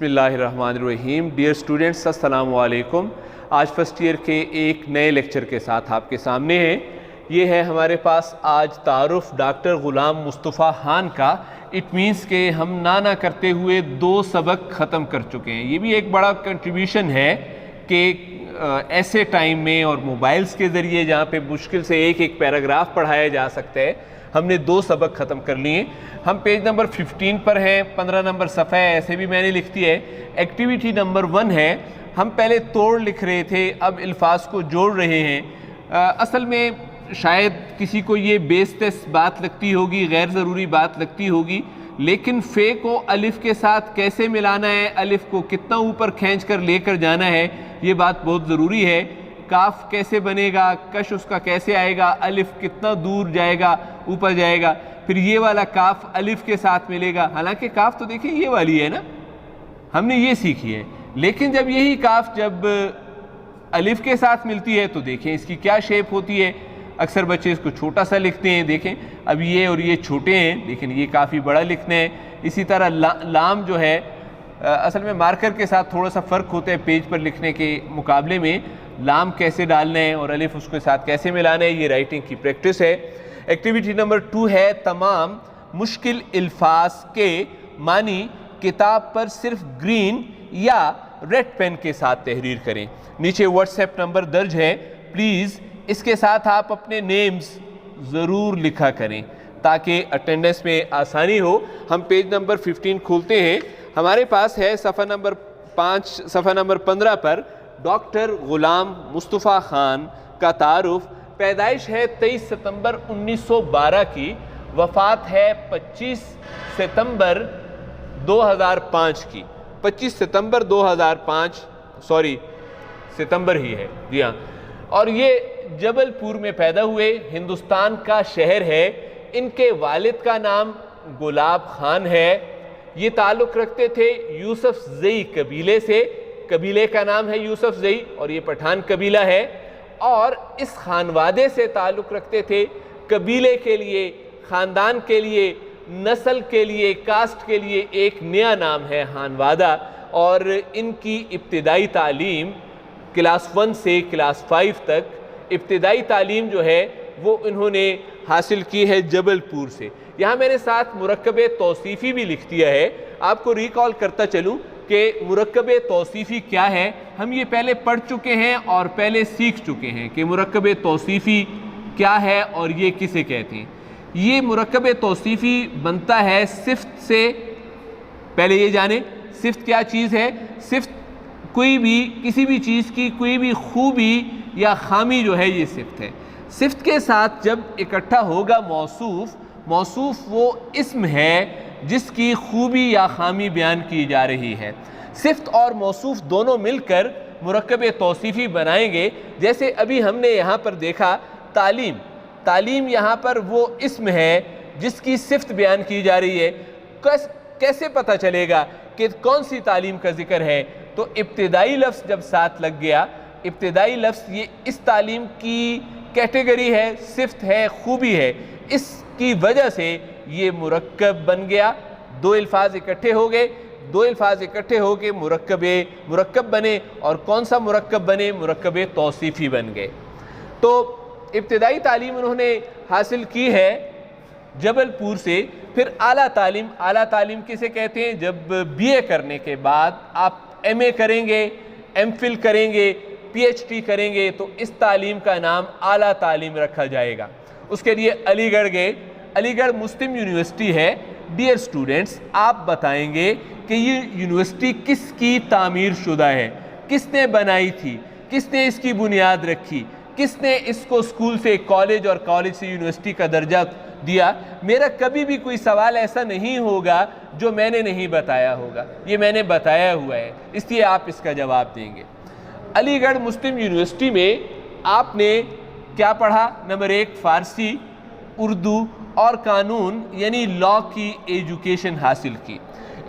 बिस्मिल्लाहिर्रहमानिर्रहीम। Dear students, अस्सलाम वालेकुम। आज फर्स्ट ईयर के एक नए लेक्चर के साथ आपके सामने हैं। ये है हमारे पास आज तारुफ डॉक्टर ग़ुलाम मुस्तफ़ा खान का। इट मीन्स के हम ना करते हुए 2 सबक ख़त्म कर चुके हैं। ये भी एक बड़ा कंट्रीब्यूशन है कि ऐसे टाइम में और मोबाइल्स के ज़रिए जहाँ पे मुश्किल से एक पैराग्राफ पढ़ाया जा सकता है, हमने 2 सबक ख़त्म कर लिए। हम पेज नंबर 15 पर हैं, 15 नंबर सफ़ा है, ऐसे भी मैंने लिख दिया है। एक्टिविटी नंबर 1 है, हम पहले तोड़ लिख रहे थे, अब अल्फाज को जोड़ रहे हैं। असल में शायद किसी को ये बेस्तेस बात लगती होगी, गैर ज़रूरी बात लगती होगी, लेकिन फ़े को अलिफ़ के साथ कैसे मिलाना है, अलिफ़ को कितना ऊपर खींच कर लेकर जाना है, ये बात बहुत ज़रूरी है। काफ कैसे बनेगा, कश उसका कैसे आएगा, अलिफ कितना दूर जाएगा, ऊपर जाएगा, फिर ये वाला काफ अलिफ के साथ मिलेगा। हालांकि काफ तो देखिए ये वाली है ना, हमने ये सीखी है, लेकिन जब यही काफ जब अलिफ के साथ मिलती है तो देखें इसकी क्या शेप होती है। अक्सर बच्चे इसको छोटा सा लिखते हैं, देखें अब ये और ये छोटे हैं, लेकिन ये काफ़ी बड़ा लिखना है। इसी तरह लाम जो है, असल में मार्कर के साथ थोड़ा सा फ़र्क होता है पेज पर लिखने के मुकाबले में। लाम कैसे डालना है और अलिफ उसके साथ कैसे मिलाना है, ये राइटिंग की प्रैक्टिस है। एक्टिविटी नंबर 2 है, तमाम मुश्किल अल्फाज के मानी किताब पर सिर्फ ग्रीन या रेड पेन के साथ तहरीर करें। नीचे व्हाट्सएप नंबर दर्ज है, प्लीज़ इसके साथ आप अपने नेम्स ज़रूर लिखा करें ताकि अटेंडेंस में आसानी हो। हम पेज नंबर 15 खोलते हैं, हमारे पास है सफ़ा नंबर 5, सफ़ा नंबर 15 पर डॉक्टर ग़ुलाम मुस्तफ़ा खान का तारुफ। पैदाइश है 23 सितंबर 1912 की, वफ़ात है 25 सितंबर 2005 की। 25 सितंबर 2005, सॉरी सितंबर ही है, जी हाँ। और ये जबलपुर में पैदा हुए, हिंदुस्तान का शहर है। इनके वालिद का नाम गुलाब खान है। ये ताल्लुक़ रखते थे यूसुफ ज़ई कबीले से, कबीले का नाम है यूसुफ ज़ई और ये पठान कबीला है। और इस खानवादे से ताल्लुक़ रखते थे, कबीले के लिए, ख़ानदान के लिए, नस्ल के लिए, कास्ट के लिए एक नया नाम है खानवादा। और इनकी इब्तिदाई तालीम क्लास 1 से क्लास 5 तक इब्तिदाई तालीम जो है वो इन्होंने हासिल की है जबलपुर से। यहाँ मैंने साथ मुरक्कबे तौसीफ़ी भी लिख दिया है। आपको रिकॉल करता चलूँ कि मुरक्कबे तौसीफ़ी क्या है। हम ये पहले पढ़ चुके हैं और पहले सीख चुके हैं कि मुरक्कबे तौसीफ़ी क्या है और ये किसे कहते हैं। ये मुरक्कबे तौसीफ़ी बनता है सिफ्त से। पहले ये जाने सिफ्त क्या चीज़ है। सिफ्त कोई भी, किसी भी चीज़ की कोई भी खूबी या खामी जो है, ये सिफ्त है। सिफ्त के साथ जब इकट्ठा होगा मौसूफ़, मौसूफ़ वो इस्म है जिसकी खूबी या खामी बयान की जा रही है। सिफ्त और मौसूफ़ दोनों मिलकर मुरक्कबे तौसीफ़ी बनाएंगे। जैसे अभी हमने यहाँ पर देखा तालीम, तालीम यहाँ पर वो इस्म है जिसकी सिफ्त बयान की जा रही है। कैसे पता चलेगा कि कौन सी तालीम का जिक्र है? तो इब्तिदाई लफ्ज़ जब साथ लग गया, इब्तिदाई लफ्ज़ ये इस तालीम की कैटेगरी है, सिफ्त है, खूबी है, इसकी वजह से ये मुरक्कब बन गया। 2 अल्फाज इकट्ठे हो गए, 2 अल्फाज इकट्ठे हो के मुरक्कब बने। और कौन सा मुरक्कब बने? मुरक्कबे तौसीफ़ी बन गए। तो इब्तिदाई तालीम उन्होंने हासिल की है जबलपुर से। फिर आला तालीम, आला तालीम किसे कहते हैं? जब BA करने के बाद आप MA करेंगे, MPhil करेंगे, PhD करेंगे, तो इस तालीम का नाम आला तालीम रखा जाएगा। उसके लिए अलीगढ़ गए, अलीगढ़ मुस्लिम यूनिवर्सिटी है। डियर स्टूडेंट्स, आप बताएंगे कि ये यूनिवर्सिटी किसकी तामीर शुदा है, किसने बनाई थी, किसने इसकी बुनियाद रखी, किसने इसको स्कूल से कॉलेज और कॉलेज से यूनिवर्सिटी का दर्जा दिया। मेरा कभी भी कोई सवाल ऐसा नहीं होगा जो मैंने नहीं बताया होगा, ये मैंने बताया हुआ है, इसलिए आप इसका जवाब देंगे। अलीगढ़ मुस्लिम यूनिवर्सिटी में आपने क्या पढ़ा? नंबर 1 फ़ारसी, उर्दू और कानून यानी लॉ की एजुकेशन हासिल की।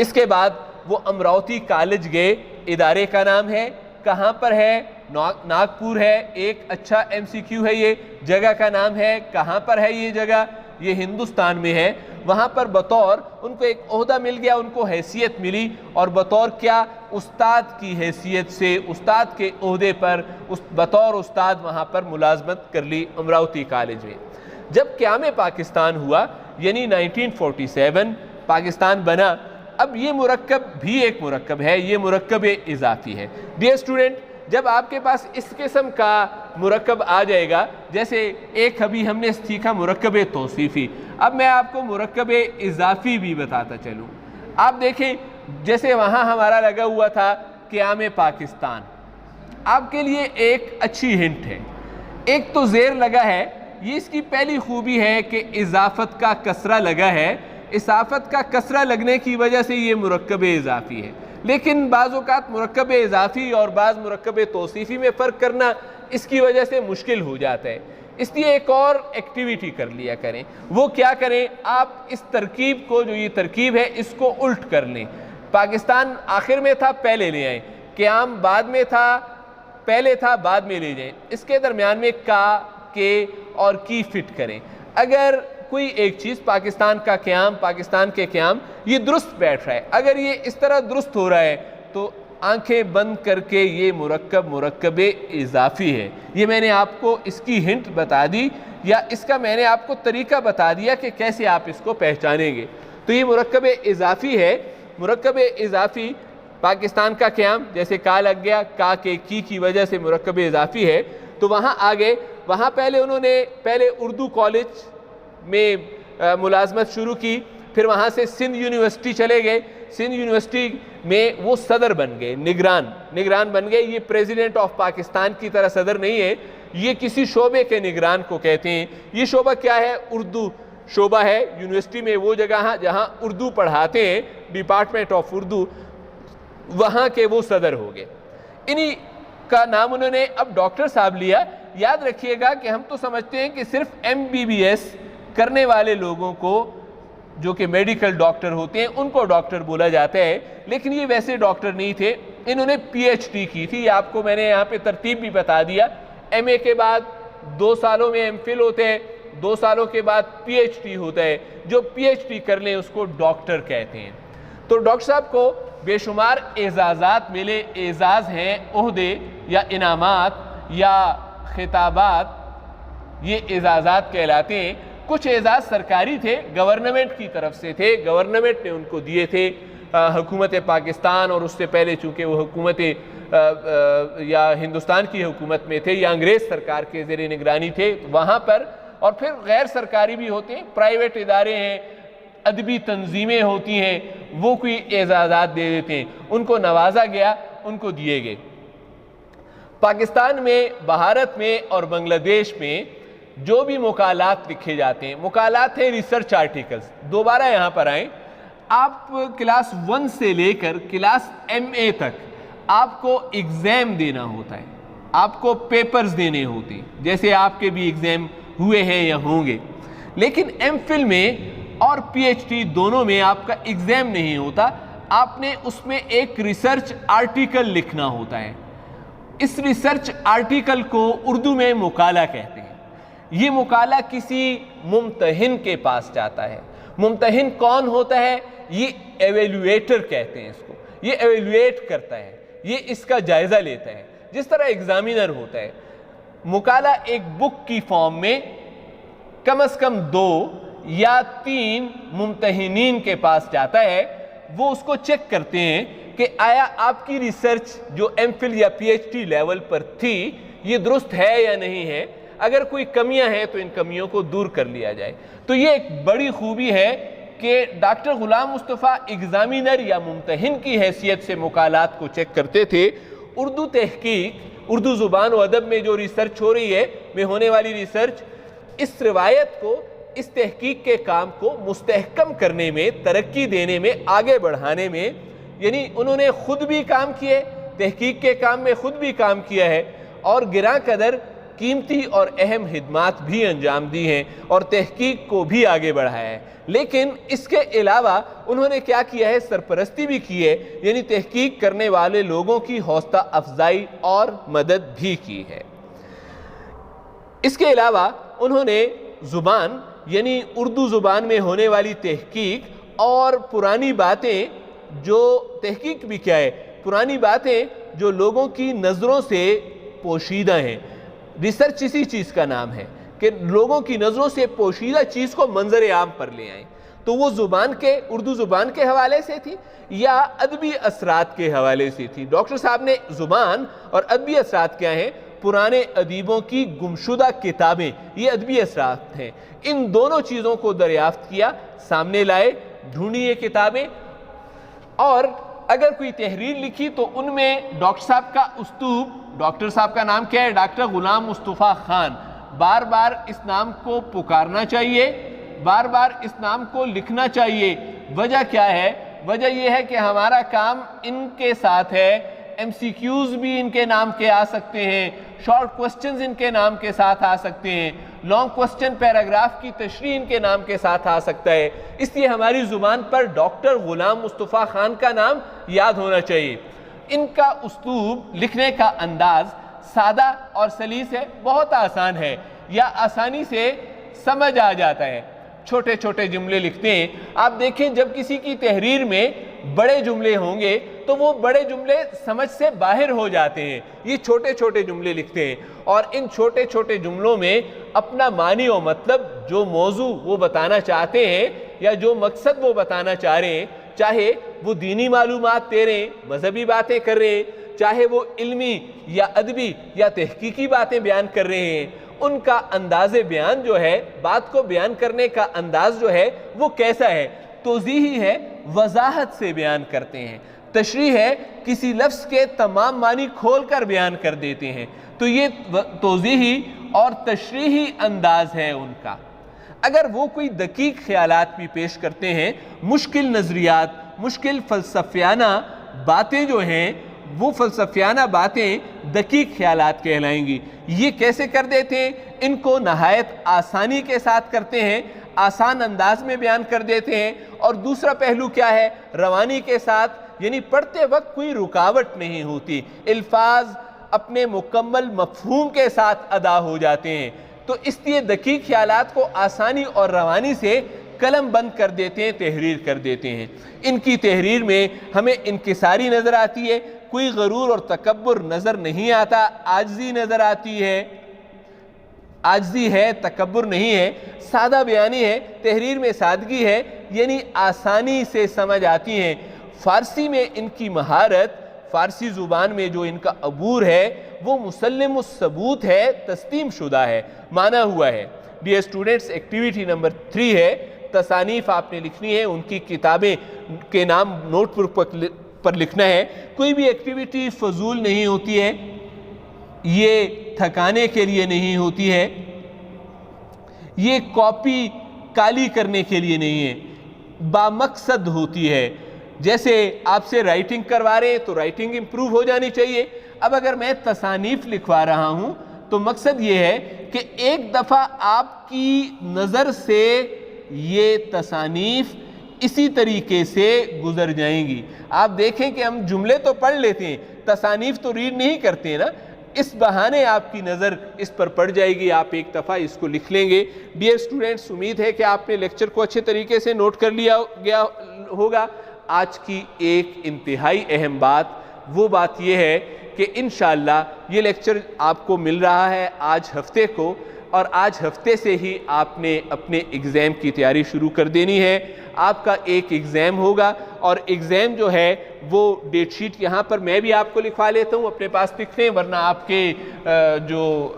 इसके बाद वो अमरावती कॉलेज गए, इदारे का नाम है, कहाँ पर है? नागपुर है। एक अच्छा MCQ है, ये जगह का नाम है, कहाँ पर है ये जगह? ये हिंदुस्तान में है। वहाँ पर बतौर उनको एक ओहदा मिल गया, उनको हैसियत मिली और बतौर क्या, उस्ताद की हैसियत से उस्ताद के ओहदे पर बतौर उस्ताद वहाँ पर मुलाजमत कर ली अमरावती कॉलेज में। जब क़याम पाकिस्तान हुआ यानी 1947 पाकिस्तान बना, अब ये मुरक्कब भी एक मुरक्कब है, ये मुरक्कब इजाफ़ी है। डियर स्टूडेंट, जब आपके पास इस किस्म का मुरक्कब आ जाएगा, जैसे एक अभी हमने सीखा मुरक्कब तौसीफ़ी, अब मैं आपको मुरक्कब इजाफ़ी भी बताता चलूँ। आप देखें, जैसे वहाँ हमारा लगा हुआ था क़याम पाकिस्तान, आपके लिए एक अच्छी हिंट है। एक तो ज़ेर लगा है, ये इसकी पहली खूबी है कि इजाफ़त का कसरा लगा है। इजाफ़त का कसरा लगने की वजह से ये मुरक्कब इजाफ़ी है। लेकिन बाज़ औक़ात मुरक्कब इजाफ़ी और बाज़ मुरक्कब तौसीफ़ी में फ़र्क करना इसकी वजह से मुश्किल हो जाता है। इसलिए एक और एक्टिविटी कर लिया करें। वो क्या करें, आप इस तरकीब को, जो ये तरकीब है, इसको उल्ट कर लें। पाकिस्तान आखिर में था, पहले ले आएँ। क़याम बाद में था, पहले था, बाद में ले जाएँ। इसके दरमियान में का, के और की फिट करें। अगर कोई एक चीज़, पाकिस्तान का क़याम, पाकिस्तान के क़याम, ये दुरुस्त बैठ रहा है, अगर ये इस तरह दुरुस्त हो रहा है तो आंखें बंद करके ये मुरक्कब इजाफ़ी है। ये मैंने आपको इसकी हिंट बता दी, या इसका मैंने आपको तरीका बता दिया कि कैसे आप इसको पहचानेंगे। तो ये मुरक्कब इजाफ़ी है। मुरक्कब इजाफ़ी पाकिस्तान का क़याम, जैसे का लग गया, का के की वजह से मुरक्कब इजाफ़ी है। तो वहाँ आ गए, वहाँ पहले उर्दू कॉलेज में मुलाजमत शुरू की, फिर वहाँ से सिंध यूनिवर्सिटी चले गए। सिंध यूनिवर्सिटी में वो सदर बन गए, निगरान बन गए। ये प्रेसिडेंट ऑफ पाकिस्तान की तरह सदर नहीं है, ये किसी शोबे के निगरान को कहते हैं। ये शोबा क्या है, उर्दू शोबा है। यूनिवर्सिटी में वो जगह है जहाँ उर्दू पढ़ाते हैं, डिपार्टमेंट ऑफ उर्दू, वहाँ के वो सदर हो गए। इन्हीं का नाम उन्होंने अब डॉक्टर साहब लिया। याद रखिएगा कि हम तो समझते हैं कि सिर्फ MBBS करने वाले लोगों को, जो कि मेडिकल डॉक्टर होते हैं, उनको डॉक्टर बोला जाता है, लेकिन ये वैसे डॉक्टर नहीं थे। इन्होंने PhD की थी। आपको मैंने यहाँ पे तरतीब भी बता दिया। MA के बाद 2 सालों में MPhil होते हैं, 2 सालों के बाद PhD होता है। जो PhD कर लें उसको डॉक्टर कहते हैं। तो डॉक्टर साहब को बेशुमार एजाज़ात मिले। एजाज़ हैं ओहदे या इनामात या खिताबात, ये एजाज़ात कहलाते हैं। कुछ एजाज़ सरकारी थे, गवर्नमेंट की तरफ से थे, गवर्नमेंट ने उनको दिए थे। हुकूमत पाकिस्तान और उससे पहले चूँकि वो हुकूमत या हिंदुस्तान की हुकूमत में थे या अंग्रेज़ सरकार के ज़ेर निगरानी थे वहाँ पर। और फिर गैर सरकारी भी होते हैं, प्राइवेट इदारे हैं, अदबी तंजीमें होती हैं, वो कोई एजाज़ात दे देते हैं। उनको नवाजा गया, उनको दिए गए। पाकिस्तान में, भारत में और बांग्लादेश में जो भी मुकालात लिखे जाते हैं, मुकालात हैं रिसर्च आर्टिकल्स। दोबारा यहाँ पर आएँ, आप क्लास 1 से लेकर क्लास MA तक आपको एग्ज़ाम देना होता है, आपको पेपर्स देने होते हैं, जैसे आपके भी एग्ज़ाम हुए हैं या होंगे। लेकिन MPhil में और PhD दोनों में आपका एग्ज़ाम नहीं होता, आपने उसमें एक रिसर्च आर्टिकल लिखना होता है। इस रिसर्च आर्टिकल को उर्दू में मुकाला कहते हैं। ये मुकाला किसी मुम्तहिन के पास जाता है। मुम्तहिन कौन होता है? ये एवेल्युएटर कहते हैं इसको। ये एवेल्युएट करता है, ये इसका जायज़ा लेता है, जिस तरह एग्जामिनर होता है। मुकाला एक बुक की फॉर्म में कम से कम 2 या 3 मुम्तहिनीन के पास जाता है। वो उसको चेक करते हैं कि आया आपकी रिसर्च जो MPhil या PhD लेवल पर थी, ये दुरुस्त है या नहीं है। अगर कोई कमियां हैं तो इन कमियों को दूर कर लिया जाए। तो ये एक बड़ी खूबी है कि डॉक्टर गुलाम मुस्तफ़ा एग्जामिनर या मुम्तहिन की हैसियत से मुकालात को चेक करते थे। उर्दू तहकीक, उर्दू ज़ुबान व अदब में जो रिसर्च हो रही है, में होने वाली रिसर्च, इस रिवायत को, इस तहकीक के काम को मुस्तहकम करने में, तरक्की देने में, आगे बढ़ाने में, यानी उन्होंने खुद भी काम किए, तहकीक के काम में खुद भी काम किया है और गिरा कदर कीमती और अहम खिदमात भी अंजाम दी हैं और तहकीक को भी आगे बढ़ाया है। लेकिन इसके अलावा उन्होंने क्या किया है? सरपरस्ती भी की है, यानी तहकीक करने वाले लोगों की हौसला अफजाई और मदद भी की है। इसके अलावा उन्होंने ज़ुबान यानी उर्दू ज़ुबान में होने वाली तहकीक, और पुरानी बातें, जो तहकीक भी क्या है, पुरानी बातें जो लोगों की नज़रों से पोशीदा हैं। रिसर्च इसी चीज़ का नाम है कि लोगों की नज़रों से पोशीदा चीज़ को मंजर आम पर ले आएँ। तो वो ज़ुबान के, उर्दू ज़ुबान के हवाले से थी या अदबी असरात के हवाले से थी। डॉक्टर साहब ने ज़ुबान और अदबी असरात क्या हैं, पुराने अदीबों की गुमशुदा किताबें, ये अदबी असरात हैं। इन दोनों चीज़ों को दरियाफ्त किया, सामने लाए, ढूंढी ये किताबें, और अगर कोई तहरीर लिखी तो उनमें डॉक्टर साहब का उस्तूब, डॉक्टर साहब का नाम क्या है, डॉक्टर गुलाम मुस्तफ़ा खान, बार बार इस नाम को पुकारना चाहिए, बार बार इस नाम को लिखना चाहिए। वजह क्या है? वजह यह है कि हमारा काम इनके साथ है। MCQs भी इनके नाम के आ सकते हैं, शॉर्ट क्वेश्चंस इनके नाम के साथ आ सकते हैं, लॉन्ग क्वेश्चन पैराग्राफ की तशरीह इनके नाम के साथ आ सकता है। इसलिए हमारी ज़ुबान पर डॉक्टर गुलाम मुस्तफ़ा खान का नाम याद होना चाहिए। इनका उस्तूब, लिखने का अंदाज़ सादा और सलीस है, बहुत आसान है, या आसानी से समझ आ जाता है। छोटे छोटे जुमले लिखते हैं। आप देखें, जब किसी की तहरीर में बड़े जुमले होंगे तो वो बड़े जुमले समझ से बाहर हो जाते हैं। ये छोटे छोटे जुमले लिखते हैं, और इन छोटे छोटे जुमलों में अपना मानी और मतलब, जो मौजू वो बताना चाहते हैं या जो मकसद वो बताना चाह रहे हैं, चाहे वो दीनी मालूमात दे रहे हैं, मजहबी बातें कर रहे हैं, चाहे वो इल्मी या अदबी या तहकीकी बातें बयान कर रहे हैं, उनका अंदाज़े बयान जो है, बात को बयान करने का अंदाज जो है वो कैसा है? तौज़ीही है, वजाहत से बयान करते हैं। तशरीह है, किसी लफ्ज़ के तमाम मानी खोल कर बयान कर देते हैं। तो ये तौज़ीही और तशरीही अंदाज है उनका। अगर वो कोई दकीक ख्यालात भी पेश करते हैं, मुश्किल नज़रियात, मुश्किल फ़लसफ़ियाना बातें जो हैं, वो फ़लसफ़ियाना बातें दकीक ख्यालात कहलाएंगी। ये कैसे कर देते हैं? इनको नहायत आसानी के साथ करते हैं, आसान अंदाज में बयान कर देते हैं। और दूसरा पहलू क्या है? रवानी के साथ, यानी पढ़ते वक्त कोई रुकावट नहीं होती, अल्फाज अपने मुकम्मल मफ़हूम के साथ अदा हो जाते हैं। तो इसलिए दकीक ख्यालात को आसानी और रवानी से कलम बंद कर देते हैं, तहरीर कर देते हैं। इनकी तहरीर में हमें इनकिसारी नज़र आती है, कोई गरूर और तकब्बुर नज़र नहीं आता, आजिज़ी नज़र आती है, आजिज़ी है, तकब्बुर नहीं है, सादा बयानी है, तहरीर में सादगी है, यानी आसानी से समझ आती हैं। फ़ारसी में इनकी महारत, फ़ारसी ज़ुबान में जो इनका अबूर है वो मुसल्लिम सबूत है, तस्लीम शुदा है, माना हुआ है। डियर स्टूडेंट्स, एक्टिविटी नंबर 3 है, तसानीफ़ आपने लिखनी है, उनकी किताबें के नाम नोटबुक पर लिखना है। कोई भी एक्टिविटी फजूल नहीं होती है, ये थकाने के लिए नहीं होती है, ये कॉपी काली करने के लिए नहीं है, बामकसद होती है। जैसे आपसे राइटिंग करवा रहे हैं तो राइटिंग इम्प्रूव हो जानी चाहिए। अब अगर मैं तसानीफ़ लिखवा रहा हूँ तो मकसद ये है कि एक दफ़ा आपकी नज़र से ये तसानीफ़ इसी तरीके से गुजर जाएंगी। आप देखें कि हम जुमले तो पढ़ लेते हैं, तसानीफ़ तो रीड नहीं करते ना, इस बहाने आपकी नज़र इस पर पड़ जाएगी, आप एक दफ़ा इसको लिख लेंगे। डियर स्टूडेंट्स, उम्मीद है कि आपने लेक्चर को अच्छे तरीके से नोट कर लिया गया होगा। आज की एक इंतहाई अहम बात, वो बात यह है कि इंशाअल्लाह ये लेक्चर आपको मिल रहा है आज हफ्ते को, और आज हफ्ते से ही आपने अपने एग्ज़ाम की तैयारी शुरू कर देनी है। आपका एक एग्ज़ाम होगा, और एग्ज़ाम जो है वो डेट शीट यहाँ पर मैं भी आपको लिखवा लेता हूँ, अपने पास लिख लें, वरना आपके जो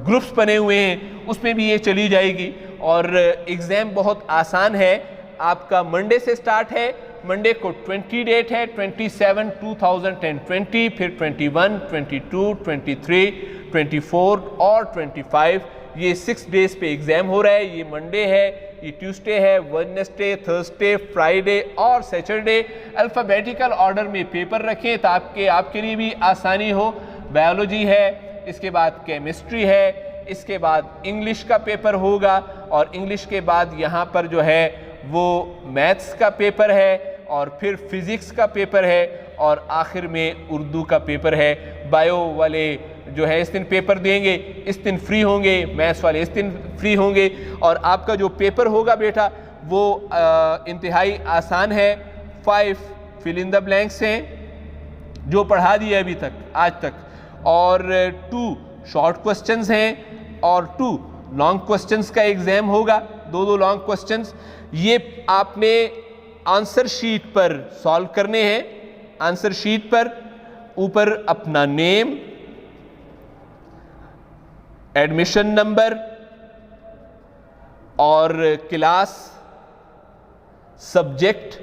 ग्रुप्स बने हुए हैं उसमें भी ये चली जाएगी। और एग्ज़ाम बहुत आसान है, आपका मंडे से स्टार्ट है। मंडे को 20 डेट है, 27 2020, फिर 21, 22, 23, 24 और 25, ये 6 डेज़ पे एग्ज़ाम हो रहा है। ये मंडे है, ये ट्यूसडे है, वेडनेसडे, थर्सडे, फ्राइडे और सैटरडे। अल्फ़ाबेटिकल ऑर्डर में पेपर रखें ताकि आपके लिए भी आसानी हो। बायोलॉजी है, इसके बाद केमिस्ट्री है, इसके बाद इंग्लिश का पेपर होगा, और इंग्लिश के बाद यहाँ पर जो है वो मैथ्स का पेपर है, और फिर फिज़िक्स का पेपर है, और आखिर में उर्दू का पेपर है। बायो वाले जो है इस दिन पेपर देंगे, इस दिन फ्री होंगे, मैथ्स वाले इस दिन फ्री होंगे। और आपका जो पेपर होगा बेटा वो इंतहाई आसान है। 5 फिल इन द ब्लैंक्स हैं जो पढ़ा दिया अभी तक आज तक, और 2 शॉर्ट क्वेश्चंस हैं और 2 लॉन्ग क्वेश्चंस का एग्जाम होगा, 2 लॉन्ग क्वेश्चंस। ये आपने आंसर शीट पर सॉल्व करने हैं। आंसर शीट पर ऊपर अपना नेम, एडमिशन नंबर और क्लास, सब्जेक्ट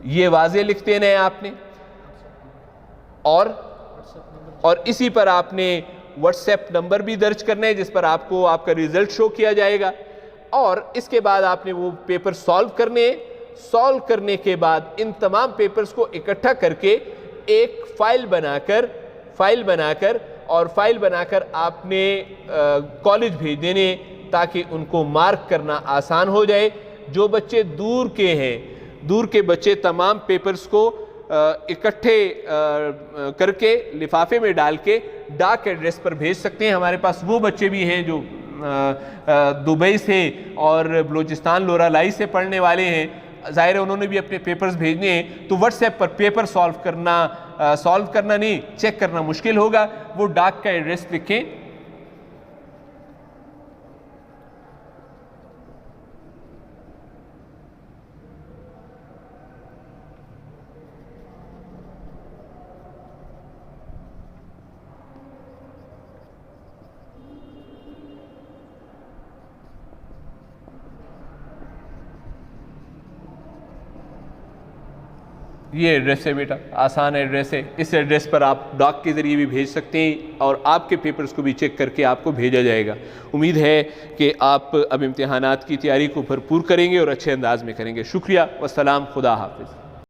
ये वाज़े लिख देना है आपने, और इसी पर आपने व्हाट्सएप नंबर भी दर्ज करना है जिस पर आपको आपका रिजल्ट शो किया जाएगा। और इसके बाद आपने वो पेपर सॉल्व करने हैं। सॉल्व करने के बाद इन तमाम पेपर्स को इकट्ठा करके एक फाइल बनाकर आपने कॉलेज भेज देने ताकि उनको मार्क करना आसान हो जाए। जो बच्चे दूर के हैं, दूर के बच्चे तमाम पेपर्स को इकट्ठे करके लिफाफे में डाल के डाक एड्रेस पर भेज सकते हैं। हमारे पास वो बच्चे भी हैं जो दुबई से और बलूचिस्तान लोरालाई से पढ़ने वाले हैं, ज़ाहिर है उन्होंने भी अपने पेपर्स भेजने हैं, तो व्हाट्सएप पर पेपर सॉल्व करना नहीं, चेक करना मुश्किल होगा। वो डाक का एड्रेस लिखें, ये एड्रेस है बेटा, आसान एड्रेस है। इस एड्रेस पर आप डाक के ज़रिए भी भेज सकते हैं और आपके पेपर्स को भी चेक करके आपको भेजा जाएगा। उम्मीद है कि आप अब इम्तिहानात की तैयारी को भरपूर करेंगे और अच्छे अंदाज में करेंगे। शुक्रिया, वस्सलाम, खुदा हाफिज़।